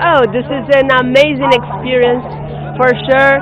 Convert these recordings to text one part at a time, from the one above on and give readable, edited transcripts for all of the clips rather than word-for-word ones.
Oh, this is an amazing experience for sure,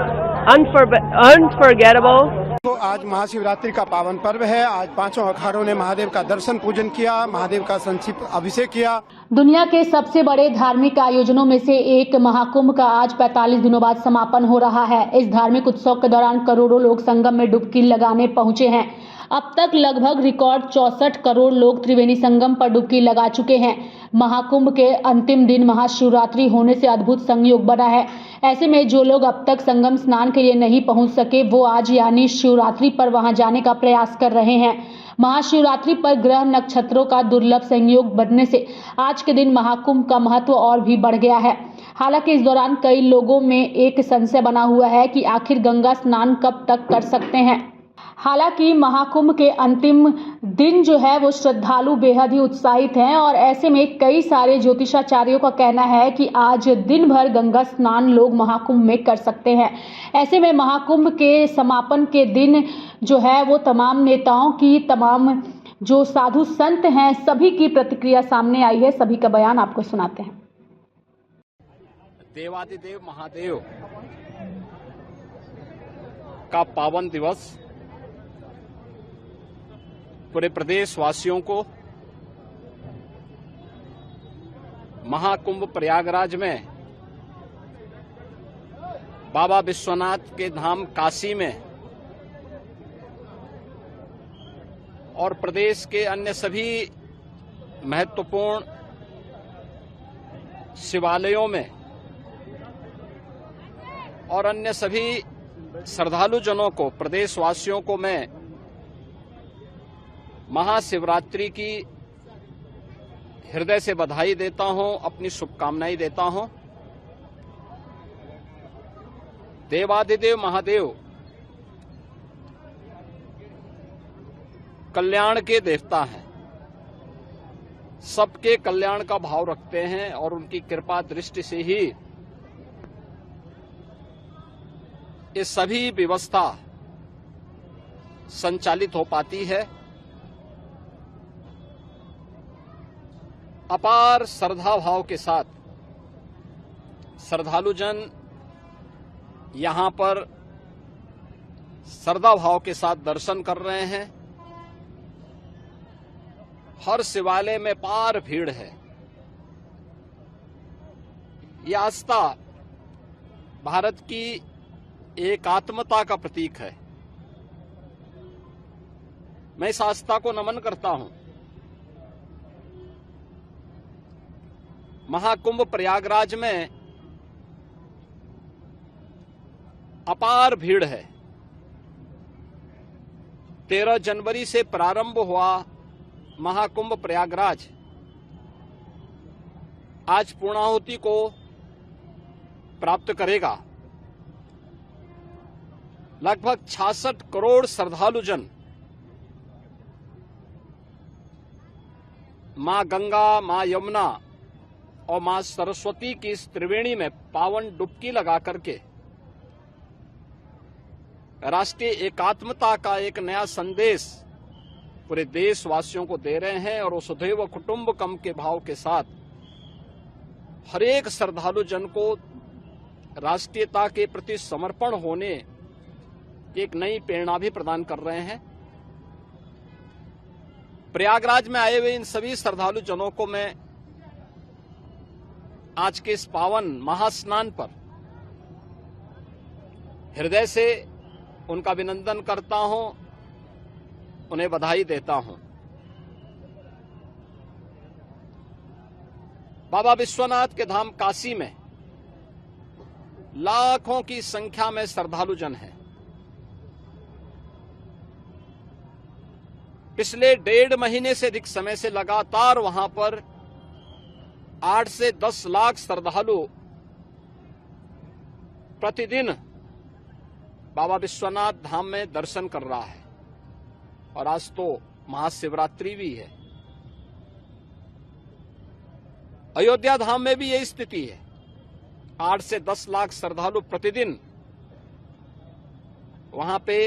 unforgettable. तो आज महाशिवरात्रि का पावन पर्व है। आज पांचों अखाड़ों ने महादेव का दर्शन पूजन किया, महादेव का संक्षिप्त अभिषेक किया। दुनिया के सबसे बड़े धार्मिक आयोजनों में से एक महाकुंभ का आज 45 दिनों बाद समापन हो रहा है। इस धार्मिक उत्सव के दौरान करोड़ों लोग संगम में डुबकी लगाने पहुंचे हैं। अब तक लगभग रिकॉर्ड 64 करोड़ लोग त्रिवेणी संगम पर डुबकी लगा चुके हैं। महाकुंभ के अंतिम दिन महाशिवरात्रि होने से अद्भुत संयोग बना है। ऐसे में जो लोग अब तक संगम स्नान के लिए नहीं पहुंच सके, वो आज यानी शिवरात्रि पर वहां जाने का प्रयास कर रहे हैं। महाशिवरात्रि पर ग्रह नक्षत्रों का दुर्लभ संयोग बनने से आज के दिन महाकुंभ का महत्व और भी बढ़ गया है। हालांकि इस दौरान कई लोगों में एक संशय बना हुआ है कि आखिर गंगा स्नान कब तक कर सकते हैं। हालांकि महाकुंभ के अंतिम दिन जो है वो श्रद्धालु बेहद ही उत्साहित हैं और ऐसे में कई सारे ज्योतिषाचार्यों का कहना है कि आज दिन भर गंगा स्नान लोग महाकुंभ में कर सकते हैं। ऐसे में महाकुंभ के समापन के दिन जो है वो तमाम नेताओं की, तमाम जो साधु संत हैं, सभी की प्रतिक्रिया सामने आई है। सभी का बयान आपको सुनाते हैं। देवादिदेव महादेव का पावन दिवस पूरे प्रदेश वासियों को महाकुंभ प्रयागराज में बाबा विश्वनाथ के धाम काशी में और प्रदेश के अन्य सभी महत्वपूर्ण शिवालयों में और अन्य सभी श्रद्धालु जनों को, प्रदेशवासियों को मैं महाशिवरात्रि की हृदय से बधाई देता हूं, अपनी शुभकामनाएं देता हूं। देवादिदेव महादेव कल्याण के देवता हैं, सबके कल्याण का भाव रखते हैं और उनकी कृपा दृष्टि से ही ये सभी व्यवस्था संचालित हो पाती है। अपार श्रद्धा भाव के साथ श्रद्धालु जन यहां पर श्रद्धा भाव के साथ दर्शन कर रहे हैं। हर शिवालय में पार भीड़ है। यह आस्था भारत की एकात्मता का प्रतीक है। मैं इस आस्था को नमन करता हूं। महाकुंभ प्रयागराज में अपार भीड़ है। 13 जनवरी से प्रारंभ हुआ महाकुंभ प्रयागराज आज पूर्णाहुति को प्राप्त करेगा। लगभग 66 करोड़ श्रद्धालु जन मां गंगा, मां यमुना और मां सरस्वती की इस त्रिवेणी में पावन डुबकी लगा करके राष्ट्रीय एकात्मता का एक नया संदेश पूरे देशवासियों को दे रहे हैं और वसुधैव कुटुंबकम के भाव के साथ हर एक श्रद्धालु जन को राष्ट्रीयता के प्रति समर्पण होने की एक नई प्रेरणा भी प्रदान कर रहे हैं। प्रयागराज में आए हुए इन सभी श्रद्धालु जनों को मैं आज के इस पावन महास्नान पर हृदय से उनका अभिनंदन करता हूं, उन्हें बधाई देता हूं। बाबा विश्वनाथ के धाम काशी में लाखों की संख्या में श्रद्धालु जन हैं। पिछले 1.5 महीने से अधिक समय से लगातार वहां पर 8 से 10 लाख श्रद्धालु प्रतिदिन बाबा विश्वनाथ धाम में दर्शन कर रहा है। और आज तो महाशिवरात्रि भी है। अयोध्या धाम में भी यही स्थिति है। 8 से 10 लाख श्रद्धालु प्रतिदिन वहां पे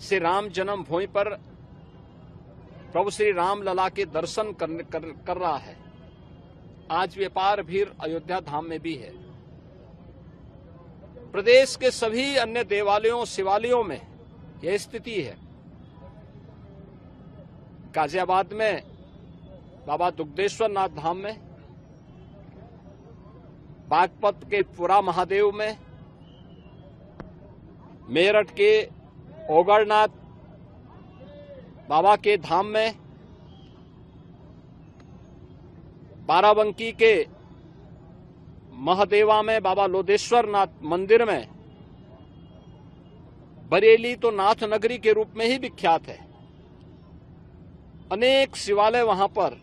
श्री राम जन्मभूमि पर प्रभु श्री राम लला के दर्शन कर रहा है। आज भी अपार भीड़ अयोध्या धाम में भी है। प्रदेश के सभी अन्य देवालयों शिवालयों में यह स्थिति है। गाजियाबाद में बाबा दुग्धेश्वर नाथ धाम में, बागपत के पुरा महादेव में, मेरठ के ओगरनाथ बाबा के धाम में, बाराबंकी के महादेवा में बाबा लोधेश्वर नाथ मंदिर में, बरेली तो नाथ नगरी के रूप में ही विख्यात है। अनेक शिवालय वहां पर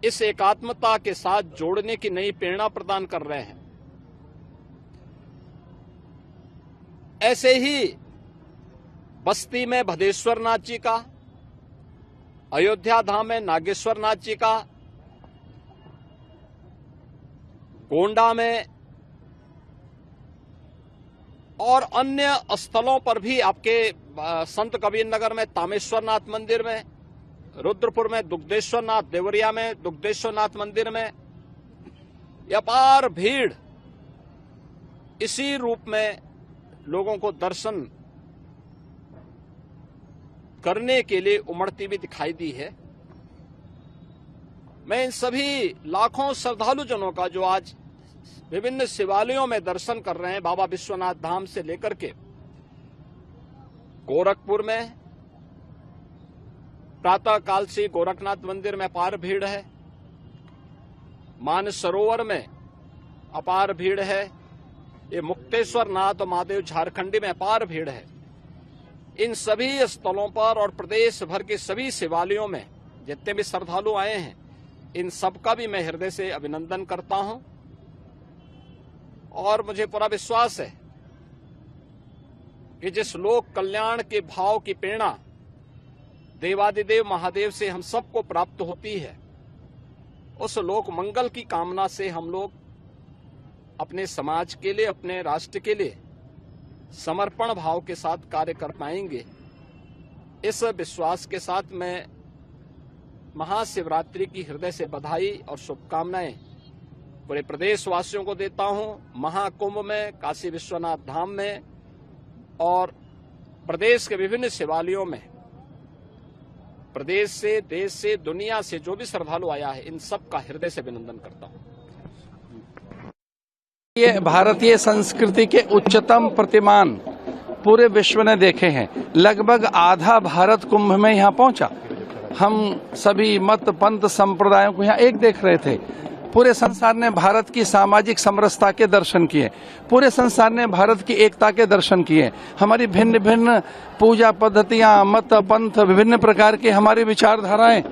इस एकात्मता के साथ जोड़ने की नई प्रेरणा प्रदान कर रहे हैं। ऐसे ही बस्ती में भदेश्वर नाथ जी का, अयोध्या धाम में नागेश्वर नाथ जी का, गोंडा में और अन्य स्थलों पर भी आपके संत कबीर नगर में तामेश्वर नाथ मंदिर में, रुद्रपुर में दुग्धेश्वर नाथ, देवरिया में दुग्धेश्वर नाथ मंदिर में अपार भीड़ इसी रूप में लोगों को दर्शन करने के लिए उमड़ती भी दिखाई दी है। मैं इन सभी लाखों श्रद्धालु जनों का जो आज विभिन्न शिवालयों में दर्शन कर रहे हैं, बाबा विश्वनाथ धाम से लेकर के गोरखपुर में प्रातः काल से गोरखनाथ मंदिर में अपार भीड़ है, मानसरोवर में अपार भीड़ है, ये मुक्तेश्वर नाथ महादेव झारखंडी में अपार भीड़ है। इन सभी स्थलों पर और प्रदेश भर के सभी शिवालयों में जितने भी श्रद्धालु आए हैं, इन सबका भी मैं हृदय से अभिनंदन करता हूं। और मुझे पूरा विश्वास है कि जिस लोक कल्याण के भाव की प्रेरणा देवादिदेव महादेव से हम सबको प्राप्त होती है, उस लोक मंगल की कामना से हम लोग अपने समाज के लिए, अपने राष्ट्र के लिए समर्पण भाव के साथ कार्य कर पाएंगे। इस विश्वास के साथ मैं महाशिवरात्रि की हृदय से बधाई और शुभकामनाएं पूरे प्रदेशवासियों को देता हूं। महाकुंभ में, काशी विश्वनाथ धाम में और प्रदेश के विभिन्न शिवालयों में प्रदेश से, देश से, दुनिया से जो भी श्रद्धालु आया है, इन सब का हृदय से अभिनंदन करता हूं। ये भारतीय संस्कृति के उच्चतम प्रतिमान पूरे विश्व ने देखे हैं। लगभग आधा भारत कुंभ में यहाँ पहुंचा। हम सभी मत पंथ संप्रदायों को यहाँ एक देख रहे थे। पूरे संसार ने भारत की सामाजिक समरसता के दर्शन किए, पूरे संसार ने भारत की एकता के दर्शन किए। हमारी भिन्न भिन्न पूजा पद्धतियां, मत पंथ, विभिन्न प्रकार के हमारी विचारधाराएं,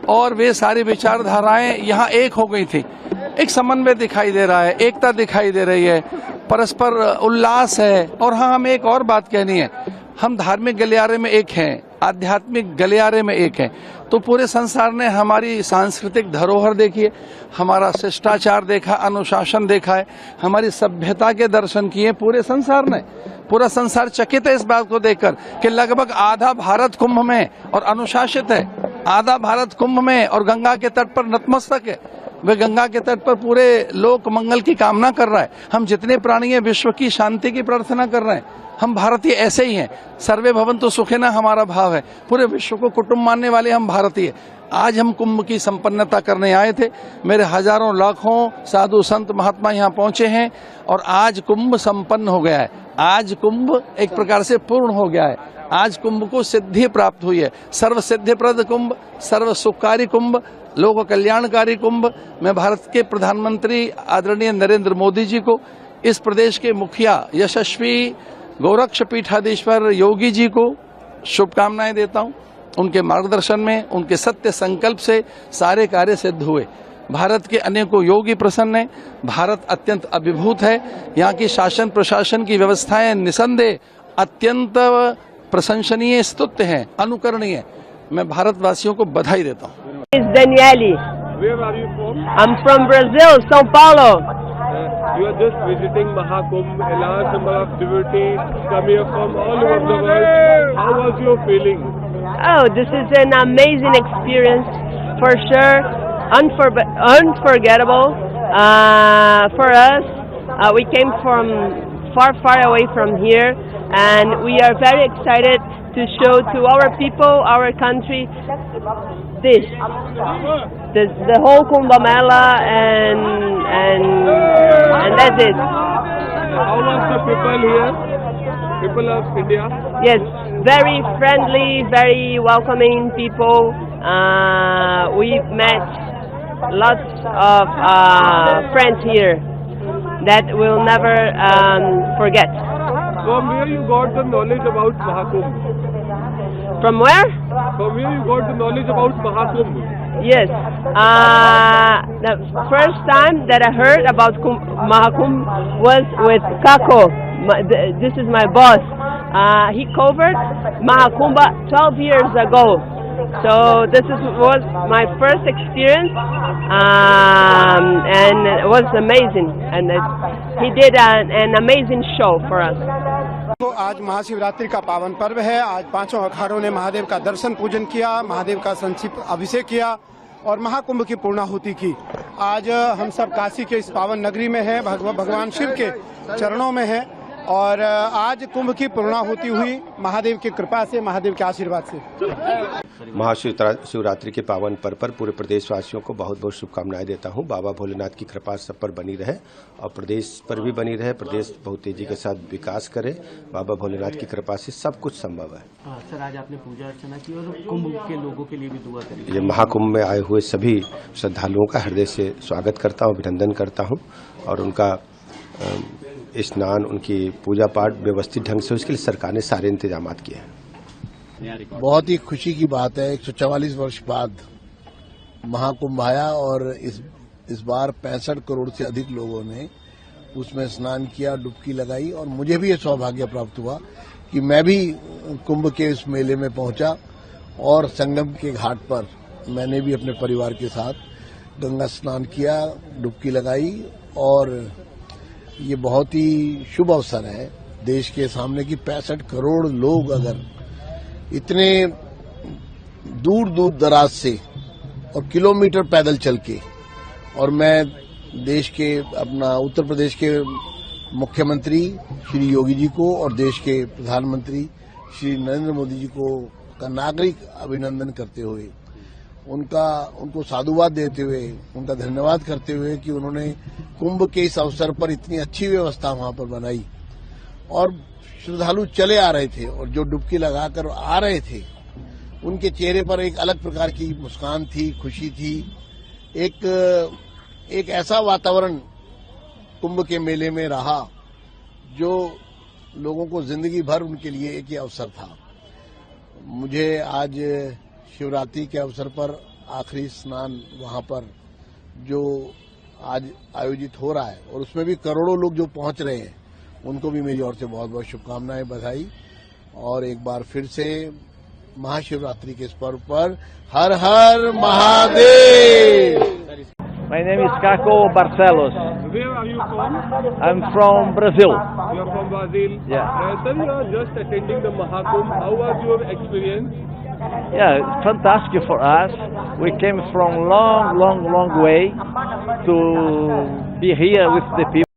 और वे सारी विचारधाराएं यहाँ एक हो गई थी। एक समन्वय दिखाई दे रहा है, एकता दिखाई दे रही है, परस्पर उल्लास है। और हाँ, हमें एक और बात कहनी है, हम धार्मिक गलियारे में एक हैं, आध्यात्मिक गलियारे में एक हैं। तो पूरे संसार ने हमारी सांस्कृतिक धरोहर देखी है, हमारा शिष्टाचार देखा, अनुशासन देखा है, हमारी सभ्यता के दर्शन किए पूरे संसार ने। पूरा संसार चकित है इस बात को देखकर कि लगभग आधा भारत कुंभ में और अनुशासित है, आधा भारत कुंभ में और गंगा के तट पर नतमस्तक है। वे गंगा के तट पर पूरे लोक मंगल की कामना कर रहा है। हम जितने प्राणी हैं, विश्व की शांति की प्रार्थना कर रहे हैं। हम भारतीय ऐसे ही हैं। सर्वे भवन्तु सुखिनः हमारा भाव है। पूरे विश्व को कुटुंब मानने वाले हम भारतीय। आज हम कुंभ की संपन्नता करने आए थे। मेरे हजारों लाखों साधु संत महात्मा यहाँ पहुंचे हैं और आज कुंभ संपन्न हो गया है। आज कुंभ एक प्रकार से पूर्ण हो गया है। आज कुंभ को सिद्धि प्राप्त हुई है। सर्व सिद्धिप्रद कुंभ, सर्व सुखकारी कुंभ, लोक कल्याणकारी कुंभ। मैं भारत के प्रधानमंत्री आदरणीय नरेंद्र मोदी जी को, इस प्रदेश के मुखिया यशस्वी गोरक्ष पीठाधीश्वर योगी जी को शुभकामनाएं देता हूं। उनके मार्गदर्शन में, उनके सत्य संकल्प से सारे कार्य सिद्ध हुए। भारत के अनेकों योगी प्रसन्न हैं। भारत अत्यंत अभिभूत है। यहाँ की शासन प्रशासन की व्यवस्थाएं निसंदेह अत्यंत प्रशंसनीय, स्तुत्य हैं, अनुकरणीय। मैं भारतवासियों को बधाई देता हूँ। Daniele. Where are you from? I'm from Brazil, São Paulo. You are just visiting Mahakumbh, a large number of devotees come here from all over the world. How was your feeling? Oh, this is an amazing experience for sure, unforgettable for us. We came from far away from here, and we are very excited to show to our people, our country, this the whole Kumbh Mela, and that's it. How was the people here? People of India? Yes, very friendly, very welcoming people. We met lots of friends here that we'll never forget. From where you got the knowledge about Mahakumbh? From where? From where you got the knowledge about Mahakumbh? Yes. The first time that I heard about Mahakumbh was with Kako. This is my boss. He covered Mahakumbh 12 years ago. So this was my first experience, and it was amazing. And he did an amazing show for us. तो आज महाशिवरात्रि का पावन पर्व है। आज पांचों अखाड़ों ने महादेव का दर्शन पूजन किया, महादेव का संक्षिप्त अभिषेक किया और महाकुंभ की पूर्णाहुति की। आज हम सब काशी के इस पावन नगरी में हैं, भगवान शिव के चरणों में हैं और आज कुंभ की पूर्णाहुति हुई महादेव की कृपा से, महादेव के आशीर्वाद से। महाशिवरात्रि के पावन पर्व पर पूरे प्रदेशवासियों को बहुत बहुत शुभकामनाएं देता हूं। बाबा भोलेनाथ की कृपा सब पर बनी रहे और प्रदेश पर भी बनी रहे। प्रदेश बहुत तेजी के साथ विकास करे। बाबा भोलेनाथ की कृपा से सब कुछ संभव है। सर, आज आपने पूजा अर्चना की और कुंभ के लोगों के लिए भी दुआ करी। ये महाकुंभ में आए हुए सभी श्रद्धालुओं का हृदय से स्वागत करता हूँ, अभिनंदन करता हूँ और उनका स्नान, उनकी पूजा पाठ व्यवस्थित ढंग से, उसके लिए सरकार ने सारे इंतजाम किए हैं। बहुत ही खुशी की बात है। 144 वर्ष बाद महाकुंभ आया और इस बार 65 करोड़ से अधिक लोगों ने उसमें स्नान किया, डुबकी लगाई और मुझे भी ये सौभाग्य प्राप्त हुआ कि मैं भी कुंभ के इस मेले में पहुंचा और संगम के घाट पर मैंने भी अपने परिवार के साथ गंगा स्नान किया, डुबकी लगाई और ये बहुत ही शुभ अवसर है देश के सामने कि 65 करोड़ लोग अगर इतने दूर दूर दराज से और किलोमीटर पैदल चल के, और मैं देश के अपना उत्तर प्रदेश के मुख्यमंत्री श्री योगी जी को और देश के प्रधानमंत्री श्री नरेंद्र मोदी जी को का नागरिक अभिनंदन करते हुए, उनको साधुवाद देते हुए, उनका धन्यवाद करते हुए कि उन्होंने कुंभ के इस अवसर पर इतनी अच्छी व्यवस्था वहां पर बनाई और श्रद्धालु चले आ रहे थे और जो डुबकी लगाकर आ रहे थे उनके चेहरे पर एक अलग प्रकार की मुस्कान थी, खुशी थी। एक ऐसा वातावरण कुंभ के मेले में रहा जो लोगों को जिंदगी भर उनके लिए एक ही अवसर था। मुझे आज शिवरात्रि के अवसर पर आखिरी स्नान वहां पर जो आज आयोजित हो रहा है और उसमें भी करोड़ों लोग जो पहुंच रहे हैं, उनको भी मेरी ओर से बहुत बहुत शुभकामनाएं, बधाई और एक बार फिर से महाशिवरात्रि के इस पर्व पर हर हर Mahadev. My name is Kako Barcelos. Where are you from? I'm from Brazil. You are from Brazil? Yeah. Sir, you are just attending the Mahakumbh. How was your experience? Yeah, it's fantastic for us. We came from long way to be here with the people.